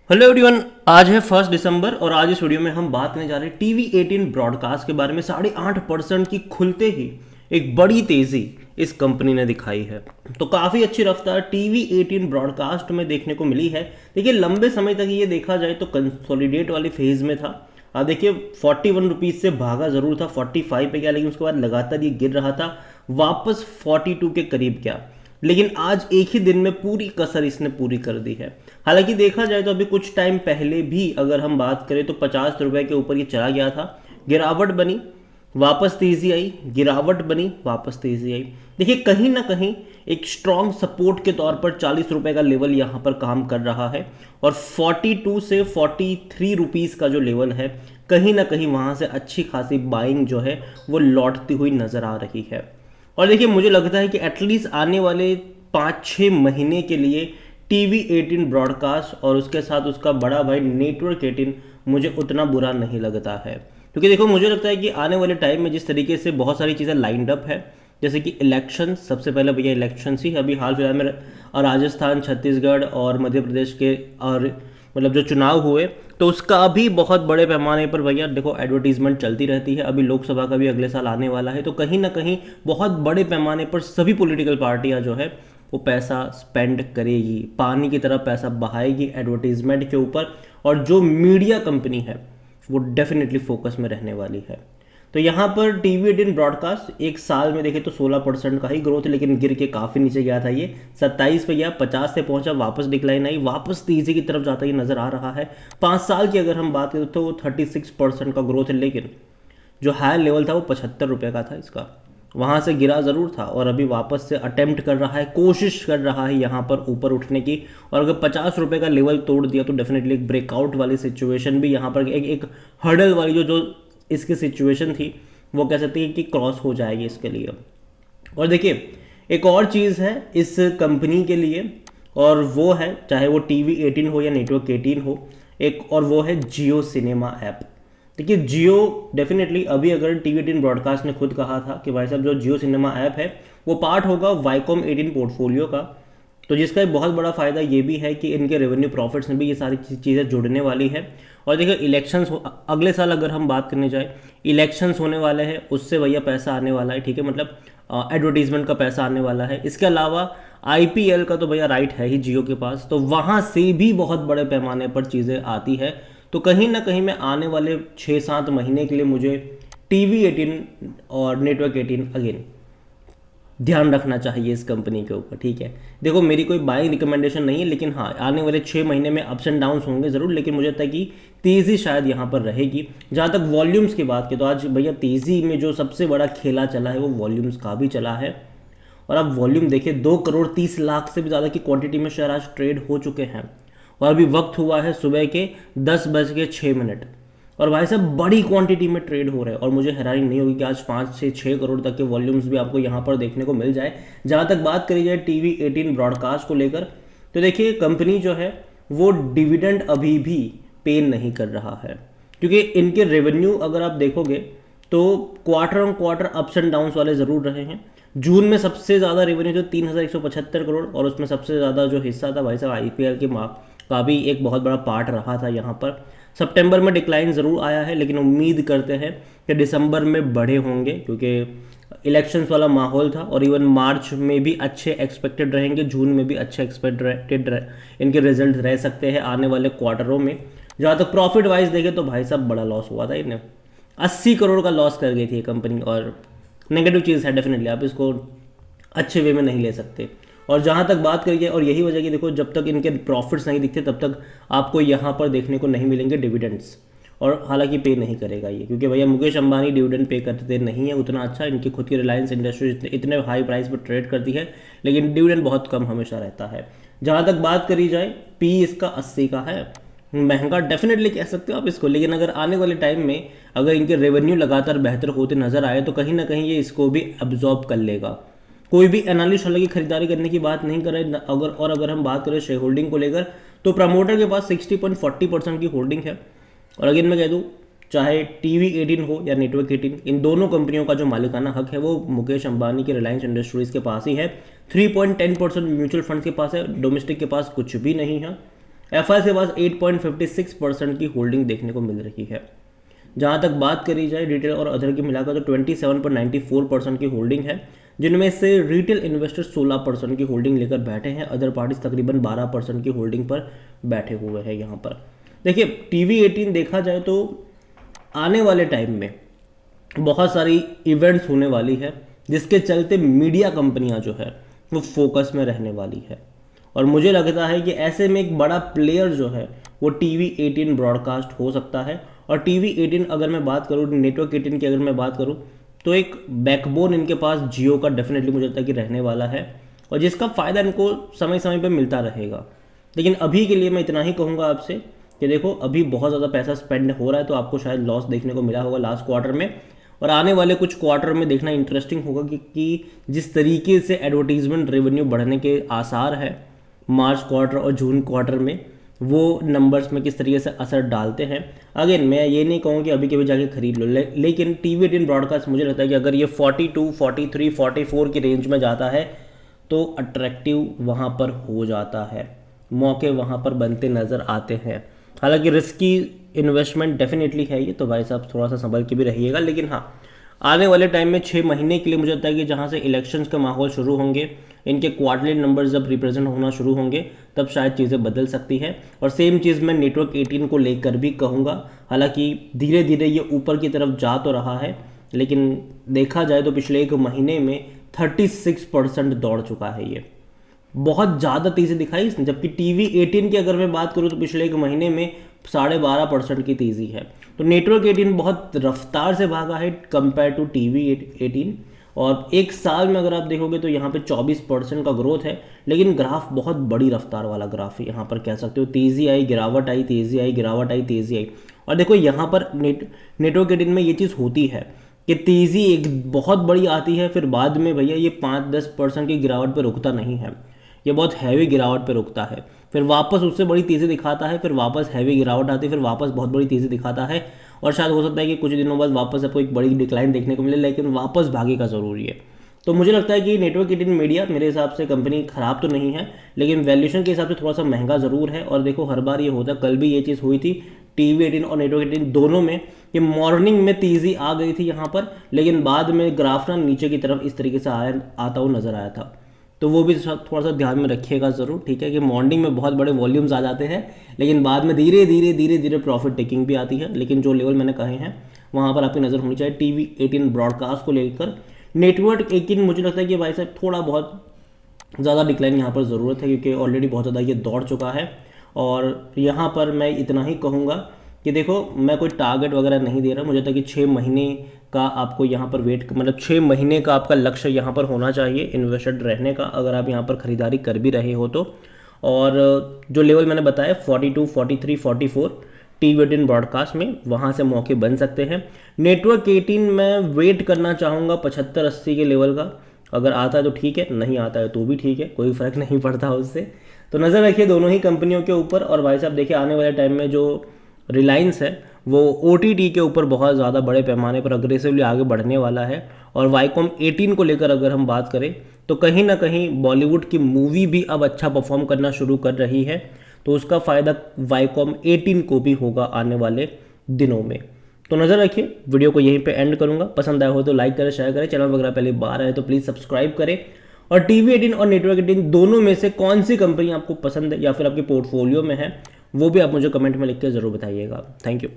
Hello everyone. आज है 1 दिसंबर और आज इस वीडियो में हम बात करने जा रहे हैं TV18 ब्रॉडकास्ट के बारे में। 8.5% की खुलते ही एक बड़ी तेजी इस कंपनी ने दिखाई है। तो काफ़ी अच्छी रफ्तार TV18 ब्रॉडकास्ट में देखने को मिली है। देखिए, लंबे समय तक ये देखा जाए तो कंसोलिडेट वाली फेज में था। देखिए, 41 रुपीज़ से भागा ज़रूर था, 45 पे गया, लेकिन उसके बाद लगातार ये गिर रहा था, वापस 42 के करीब गया। लेकिन आज एक ही दिन में पूरी कसर इसने पूरी कर दी है। हालांकि देखा जाए तो अभी कुछ टाइम पहले भी अगर हम बात करें तो 50 रुपए के ऊपर ये चला गया था, गिरावट बनी, वापस तेजी आई, गिरावट बनी, वापस तेजी आई। देखिए, कहीं ना कहीं एक स्ट्रॉन्ग सपोर्ट के तौर पर 40 रुपए का लेवल यहाँ पर काम कर रहा है और 42 से 43 रुपीज़ का जो लेवल है, कहीं ना कहीं वहाँ से अच्छी खासी बाइंग जो है वो लौटती हुई नजर आ रही है। और देखिए, मुझे लगता है कि एटलीस्ट आने वाले 5-6 महीने के लिए TV18 ब्रॉडकास्ट और उसके साथ उसका बड़ा भाई नेटवर्क 18 मुझे उतना बुरा नहीं लगता है। क्योंकि देखो, मुझे लगता है कि आने वाले टाइम में जिस तरीके से बहुत सारी चीज़ें लाइंड अप है, जैसे कि इलेक्शन, सबसे पहले भैया इलेक्शन ही अभी हाल फिलहाल में राजस्थान, छत्तीसगढ़ और मध्य प्रदेश के, और मतलब जो चुनाव हुए, तो उसका अभी बहुत बड़े पैमाने पर भैया देखो एडवर्टीजमेंट चलती रहती है। अभी लोकसभा का भी अगले साल आने वाला है, तो कहीं ना कहीं बहुत बड़े पैमाने पर सभी पॉलिटिकल पार्टियां जो है वो पैसा स्पेंड करेगी, पानी की तरह पैसा बहाएगी एडवर्टीजमेंट के ऊपर। और जो मीडिया कंपनी है वो डेफिनेटली फोकस में रहने वाली है। तो यहाँ पर TV18 ब्रॉडकास्ट एक साल में देखे तो 16% का ही ग्रोथ, लेकिन गिर के काफ़ी नीचे गया था। ये 27 पे गया, 50 से पहुंचा, वापस डिक्लाइन आई, वापस तेजी की तरफ जाता ही नजर आ रहा है। 5 साल की अगर हम बात करें तो वो 36% का ग्रोथ है, लेकिन जो हाई लेवल था वो 75 रुपये का था इसका। वहाँ से गिरा ज़रूर था और अभी वापस से अटेम्प्ट कर रहा है, कोशिश कर रहा है यहाँ पर ऊपर उठने की। और अगर 50 रुपये का लेवल तोड़ दिया तो डेफिनेटली एक ब्रेकआउट वाली सिचुएशन भी यहाँ पर, एक हर्डल वाली जो जो इसकी सिचुएशन थी, वो कह सकते हैं कि क्रॉस हो जाएगी इसके लिए। और देखिए, एक और चीज़ है इस कंपनी के लिए, और वो है, चाहे वो TV18 हो या नेटवर्क 18 हो, एक और वो है जियो सिनेमा ऐप। देखिए, जियो डेफिनेटली अभी अगर TV18 ब्रॉडकास्ट ने खुद कहा था कि भाई साहब जो जियो सिनेमा ऐप है वो पार्ट होगा वाईकॉम 18 पोर्टफोलियो का, तो जिसका एक बहुत बड़ा फ़ायदा ये भी है कि इनके रेवेन्यू प्रॉफिट्स में भी ये सारी चीज़ें जुड़ने वाली है। और देखिए, इलेक्शंस अगले साल अगर हम बात करने जाए, इलेक्शंस होने वाले हैं, उससे भैया पैसा आने वाला है, ठीक है, मतलब एडवर्टीजमेंट का पैसा आने वाला है। इसके अलावा IPL का तो भैया राइट है ही जियो के पास, तो वहाँ से भी बहुत बड़े पैमाने पर चीज़ें आती है। तो कहीं ना कहीं मैं आने वाले 6-7 महीने के लिए मुझे TV18 और नेटवर्क 18 अगेन ध्यान रखना चाहिए इस कंपनी के ऊपर, ठीक है। देखो, मेरी कोई बाइंग रिकमेंडेशन नहीं है, लेकिन हाँ, आने वाले 6 महीने में अप्स एंड डाउन्स होंगे ज़रूर, लेकिन मुझे लगता है कि तेज़ी शायद यहाँ पर रहेगी। जहाँ तक वॉल्यूम्स की बात की, तो आज भैया तेज़ी में जो सबसे बड़ा खेला चला है वो वॉल्यूम्स का भी चला है। और अब वॉल्यूम देखिए, 2 करोड़ 30 लाख से भी ज़्यादा की क्वांटिटी में शेयर आज ट्रेड हो चुके हैं। और अभी वक्त हुआ है सुबह के 10:06। और भाई साहब, बड़ी क्वांटिटी में ट्रेड हो रहे हैं और मुझे हैरानी नहीं होगी कि आज 5 से 6 करोड़ तक के वॉल्यूम्स भी आपको यहाँ पर देखने को मिल जाए। जहाँ तक बात करी जाए TV18 ब्रॉडकास्ट को लेकर, तो देखिए, कंपनी जो है वो डिविडेंड अभी भी पे नहीं कर रहा है, क्योंकि इनके रेवेन्यू अगर आप देखोगे तो quarter on quarter ups and downs वाले ज़रूर रहे हैं। जून में सबसे ज़्यादा रेवेन्यू जो 3175 करोड़, और उसमें सबसे ज़्यादा जो हिस्सा था भाई साहब IPL के मार्क का भी एक बहुत बड़ा पार्ट रहा था यहाँ पर। सितंबर में डिक्लाइन ज़रूर आया है, लेकिन उम्मीद करते हैं कि दिसंबर में बढ़े होंगे, क्योंकि इलेक्शंस वाला माहौल था। और इवन मार्च में भी अच्छे एक्सपेक्टेड रहेंगे, जून में भी अच्छे एक्सपेक्टेड इनके रिजल्ट रह सकते हैं आने वाले क्वार्टरों में। जहाँ तक प्रॉफिट वाइज देखें तो भाई साहब बड़ा लॉस हुआ था इन्हें, 80 करोड़ का लॉस कर गई थी ये कंपनी, और नेगेटिव चीज़ है डेफिनेटली, आप इसको अच्छे वे में नहीं ले सकते। और जहाँ तक बात करिए, और यही वजह कि देखो, जब तक इनके प्रॉफिट्स नहीं दिखते तब तक आपको यहाँ पर देखने को नहीं मिलेंगे डिविडेंड्स। और हालांकि पे नहीं करेगा ये, क्योंकि भैया मुकेश अंबानी डिविडेंड पे करते नहीं है उतना अच्छा। इनकी खुद की रिलायंस इंडस्ट्रीज इतने हाई प्राइस पर ट्रेड करती है, लेकिन डिविडेंड बहुत कम हमेशा रहता है। जहाँ तक बात करी जाए, P इसका 80 का है, महंगा डेफिनेटली कह सकते हो आप इसको, लेकिन अगर आने वाले टाइम में अगर इनके रेवेन्यू लगातार बेहतर होते नजर आए तो कहीं ना कहीं ये इसको भी अब्जॉर्ब कर लेगा। कोई भी एनालिस्ट हालांकि खरीदारी करने की बात नहीं कर रहे, अगर हम बात करें शेयर होल्डिंग को लेकर, तो प्रमोटर के पास 60.40% की होल्डिंग है। और अगेन मैं कह दूँ, चाहे TV18 हो या नेटवर्क 18, इन दोनों कंपनियों का जो मालिकाना हक है वो मुकेश अंबानी के रिलायंस इंडस्ट्रीज के पास ही है। 3.10% म्यूचुअल फंड्स के पास है, डोमेस्टिक के पास कुछ भी नहीं है। एफआई के पास 8.56% की होल्डिंग देखने को मिल रही है। जहां तक बात करी जाए रिटेल और अदर की मिलाकर तो 27.94% की होल्डिंग है, जिनमें से रिटेल इन्वेस्टर 16% की होल्डिंग लेकर बैठे हैं, अदर पार्टीज तकरीबन 12% की होल्डिंग पर बैठे हुए हैं। यहाँ पर देखिए TV18 देखा जाए तो आने वाले टाइम में बहुत सारी इवेंट्स होने वाली है, जिसके चलते मीडिया कंपनियां जो है वो फोकस में रहने वाली है। और मुझे लगता है कि ऐसे में एक बड़ा प्लेयर जो है वो TV18 ब्रॉडकास्ट हो सकता है। और TV18 अगर मैं बात करूँ, नेटवर्क 18 की अगर मैं बात करूँ, तो एक बैकबोन इनके पास जियो का डेफिनेटली मुझे लगता है कि रहने वाला है, और जिसका फ़ायदा इनको समय समय पर मिलता रहेगा। लेकिन अभी के लिए मैं इतना ही कहूँगा आपसे कि देखो अभी बहुत ज़्यादा पैसा स्पेंड हो रहा है, तो आपको शायद लॉस देखने को मिला होगा लास्ट क्वार्टर में, और आने वाले कुछ क्वार्टर में देखना इंटरेस्टिंग होगा कि जिस तरीके से एडवर्टीजमेंट रेवेन्यू बढ़ने के आसार है मार्च क्वार्टर और जून क्वार्टर में, वो नंबर्स में किस तरीके से असर डालते हैं। अगेन मैं ये नहीं कहूँ कि अभी के भी जाके खरीद लो, लेकिन TV18 ब्रॉडकास्ट मुझे लगता है कि अगर ये 42, 43, 44 की रेंज में जाता है तो अट्रैक्टिव वहाँ पर हो जाता है, मौके वहाँ पर बनते नज़र आते हैं। हालांकि रिस्की इन्वेस्टमेंट डेफिनेटली है ये, तो भाई साहब थोड़ा सा संभल के भी रहिएगा। लेकिन हाँ, आने वाले टाइम में 6 महीने के लिए मुझे लगता है कि जहाँ से इलेक्शंस का माहौल शुरू होंगे, इनके क्वार्टरली नंबर्स जब रिप्रेजेंट होना शुरू होंगे, तब शायद चीज़ें बदल सकती हैं। और सेम चीज़ मैं नेटवर्क 18 को लेकर भी कहूँगा। हालांकि धीरे धीरे ये ऊपर की तरफ जा तो रहा है, लेकिन देखा जाए तो पिछले एक महीने में 36% दौड़ चुका है ये, बहुत ज़्यादा तेज़ी दिखाई इसने। जबकि TV18 की अगर मैं बात करूँ तो पिछले एक महीने में 12.5% की तेज़ी है। तो नेटवर्क 18 बहुत रफ्तार से भागा है कंपेयर टू TV18। और एक साल में अगर आप देखोगे तो यहाँ पे 24% का ग्रोथ है, लेकिन ग्राफ बहुत बड़ी रफ्तार वाला ग्राफ है। यहाँ पर कह सकते हो तेज़ी आई, गिरावट आई, तेज़ी आई, गिरावट आई, तेज़ी आई। और देखो यहाँ पर नेटवर्क 18 में ये चीज़ होती है कि तेज़ी एक बहुत बड़ी आती है, फिर बाद में भैया ये 5-10% की गिरावट पर रुकता नहीं है, ये बहुत हैवी गिरावट पे रुकता है, फिर वापस उससे बड़ी तेज़ी दिखाता है, फिर वापस हैवी गिरावट आती है, फिर वापस बहुत बड़ी तेज़ी दिखाता है। और शायद हो सकता है कि कुछ दिनों बाद वापस आपको एक बड़ी डिक्लाइन देखने को मिले, लेकिन वापस भागेगा ज़रूरी है। तो मुझे लगता है कि नेटवर्क 18 मीडिया मेरे हिसाब से कंपनी ख़राब तो नहीं है, लेकिन वैल्यूएशन के हिसाब से थोड़ा सा महंगा ज़रूर है। और देखो हर बार ये होता है, कल भी ये चीज़ हुई थी TV18 और नेटवर्क 18 दोनों में, कि मॉर्निंग में तेज़ी आ गई थी यहाँ पर, लेकिन बाद में ग्राफ ना नीचे की तरफ इस तरीके से आता हुआ नज़र आया था। तो वो भी थोड़ा सा ध्यान में रखिएगा ज़रूर, ठीक है, कि मॉर्निंग में बहुत बड़े वॉल्यूम्स आ जाते हैं, लेकिन बाद में धीरे धीरे प्रॉफिट टेकिंग भी आती है। लेकिन जो लेवल मैंने कहे हैं वहाँ पर आपकी नज़र होनी चाहिए TV18 ब्रॉडकास्ट को लेकर। नेटवर्क 18 मुझे लगता है कि भाई साहब थोड़ा बहुत ज़्यादा डिक्लाइन यहाँ पर ज़रूरत है, क्योंकि ऑलरेडी बहुत ज़्यादा ये दौड़ चुका है। और यहाँ पर मैं इतना ही कहूँगा कि देखो मैं कोई टारगेट वगैरह नहीं दे रहा, मुझे लगता है कि 6 महीने का आपको यहाँ पर वेट, मतलब 6 महीने का आपका लक्ष्य यहाँ पर होना चाहिए इन्वेस्टेड रहने का, अगर आप यहाँ पर ख़रीदारी कर भी रहे हो तो। और जो लेवल मैंने बताया 42, 43, 44 TV18 ब्रॉडकास्ट में, वहाँ से मौके बन सकते हैं। नेटवर्क 18 में वेट करना चाहूँगा 75-80 के लेवल का, अगर आता है तो ठीक है, नहीं आता है तो भी ठीक है, कोई फ़र्क नहीं पड़ता उससे। तो नज़र रखिए दोनों ही कंपनियों के ऊपर। और भाई साहब देखिए आने वाले टाइम में जो रिलायंस है वो OTT के ऊपर बहुत ज़्यादा बड़े पैमाने पर अग्रेसिवली आगे बढ़ने वाला है। और वाईकॉम 18 को लेकर अगर हम बात करें तो कहीं ना कहीं बॉलीवुड की मूवी भी अब अच्छा परफॉर्म करना शुरू कर रही है, तो उसका फ़ायदा वाईकॉम 18 को भी होगा आने वाले दिनों में। तो नज़र रखिए, वीडियो को यहीं पे एंड करूंगा। पसंद आया हो तो लाइक करें, शेयर करें, चैनल वगैरह पहले बार आए तो प्लीज़ सब्सक्राइब करें। और TV18 और नेटवर्क 18 दोनों में से कौन सी कंपनी आपको पसंद है या फिर आपके पोर्टफोलियो में है, वो भी आप मुझे कमेंट में लिख के ज़रूर बताइएगा। Thank you.